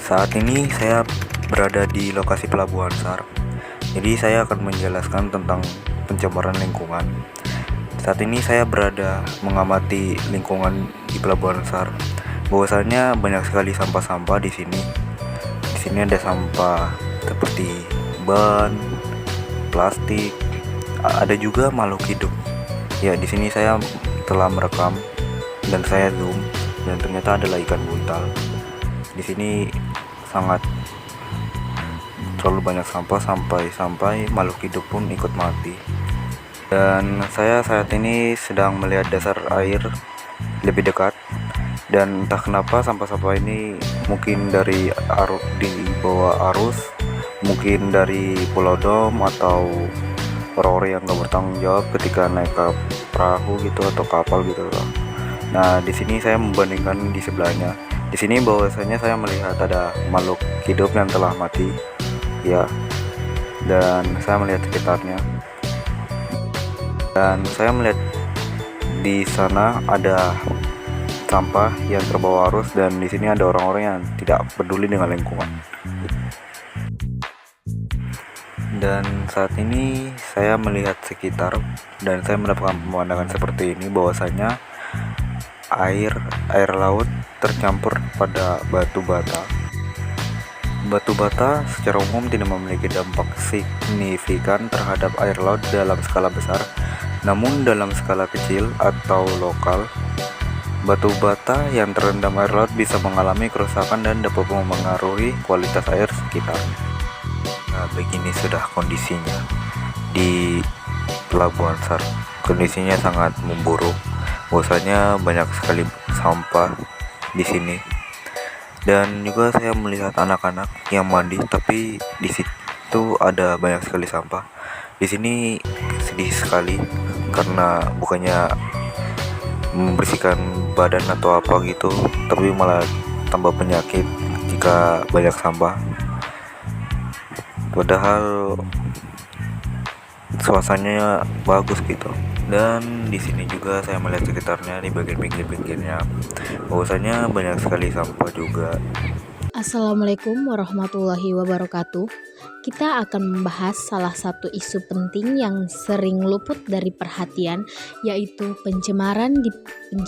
Saat ini saya berada di lokasi Pelabuhan SAR. Jadi saya akan menjelaskan tentang pencemaran lingkungan. Saat ini saya berada mengamati lingkungan di Pelabuhan SAR. Bahwasanya banyak sekali sampah-sampah di sini. Di sini ada sampah seperti ban, plastik, ada juga makhluk hidup. Ya, di sini saya telah merekam dan saya zoom dan ternyata adalah ikan buntal. Di sini sangat terlalu banyak sampah sampai makhluk hidup pun ikut mati. Dan saya saat ini sedang melihat dasar air lebih dekat, dan entah kenapa sampah-sampah ini mungkin dari di bawah arus, mungkin dari Pulau Dom atau orang-orang yang nggak bertanggung jawab ketika naik ke perahu gitu atau kapal gitu loh. Nah, di sini saya membandingkan di sebelahnya. Di sini bahwasanya saya melihat ada makhluk hidup yang telah mati, ya, dan saya melihat sekitarnya. Dan saya melihat di sana ada sampah yang terbawa arus, dan di sini ada orang-orang yang tidak peduli dengan lingkungan. Dan saat ini saya melihat sekitar dan saya mendapatkan pemandangan seperti ini, bahwasanya air laut tercampur pada batu bata. Batu bata secara umum tidak memiliki dampak signifikan terhadap air laut dalam skala besar, namun dalam skala kecil atau lokal, batu bata yang terendam air laut bisa mengalami kerusakan dan dapat mempengaruhi kualitas air sekitar. Nah, begini sudah kondisinya di Pelabuhan SAR. Kondisinya sangat memburuk. Bahwasanya banyak sekali sampah di sini. Dan juga saya melihat anak-anak yang mandi, tapi di situ ada banyak sekali sampah. Di sini sedih sekali karena bukannya membersihkan badan atau apa gitu, tapi malah tambah penyakit jika banyak sampah. Padahal suasananya bagus gitu. Dan di sini juga saya melihat sekitarnya di bagian pinggir-pinggirnya, bahwasanya banyak sekali sampah juga. Assalamualaikum warahmatullahi wabarakatuh. Kita akan membahas salah satu isu penting yang sering luput dari perhatian, yaitu pencemaran di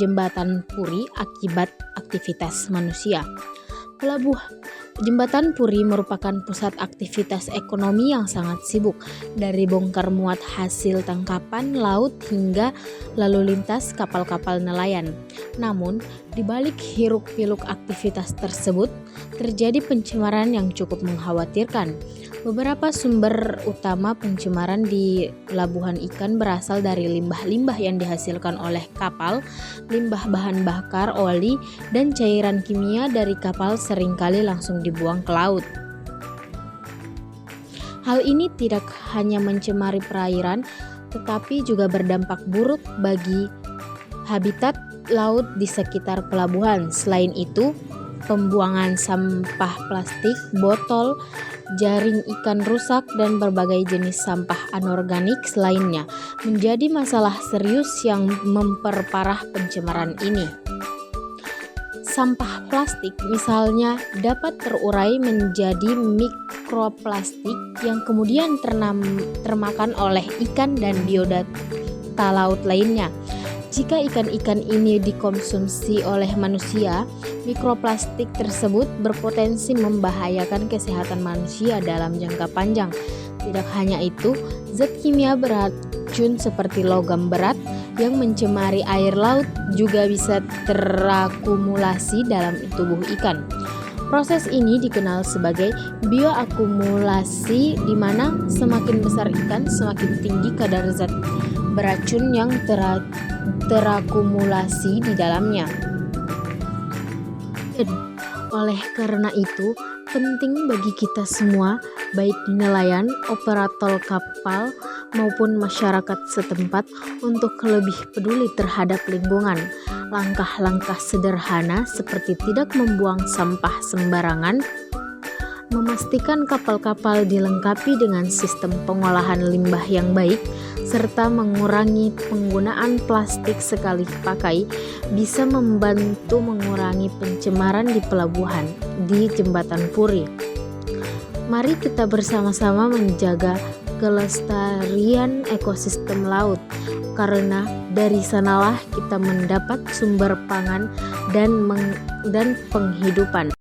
Jembatan Puri akibat aktivitas manusia. Jembatan Puri merupakan pusat aktivitas ekonomi yang sangat sibuk, dari bongkar muat hasil tangkapan laut hingga lalu lintas kapal-kapal nelayan. Namun, di balik hiruk-pikuk aktivitas tersebut, terjadi pencemaran yang cukup mengkhawatirkan. Beberapa sumber utama pencemaran di pelabuhan ikan berasal dari limbah-limbah yang dihasilkan oleh kapal, limbah bahan bakar oli, dan cairan kimia dari kapal seringkali langsung dibuang ke laut. Hal ini tidak hanya mencemari perairan, tetapi juga berdampak buruk bagi habitat laut di sekitar pelabuhan. Selain itu, pembuangan sampah plastik, botol, jaring ikan rusak, dan berbagai jenis sampah anorganik lainnya menjadi masalah serius yang memperparah pencemaran ini. Sampah plastik misalnya dapat terurai menjadi mikroplastik yang kemudian termakan oleh ikan dan biodata laut lainnya. Jika ikan-ikan ini dikonsumsi oleh manusia, mikroplastik tersebut berpotensi membahayakan kesehatan manusia dalam jangka panjang. Tidak hanya itu, zat kimia beracun seperti logam berat yang mencemari air laut juga bisa terakumulasi dalam tubuh ikan. Proses ini dikenal sebagai bioakumulasi, di mana semakin besar ikan, semakin tinggi kadar zat beracun yang terakumulasi di dalamnya. Oleh karena itu, penting bagi kita semua, baik nelayan, operator kapal, maupun masyarakat setempat, untuk lebih peduli terhadap lingkungan. Langkah-langkah sederhana seperti tidak membuang sampah sembarangan, memastikan kapal-kapal dilengkapi dengan sistem pengolahan limbah yang baik, serta mengurangi penggunaan plastik sekali pakai bisa membantu mengurangi pencemaran di pelabuhan di Jembatan Puri. Mari kita bersama-sama menjaga kelestarian ekosistem laut, karena dari sanalah kita mendapat sumber pangan dan penghidupan.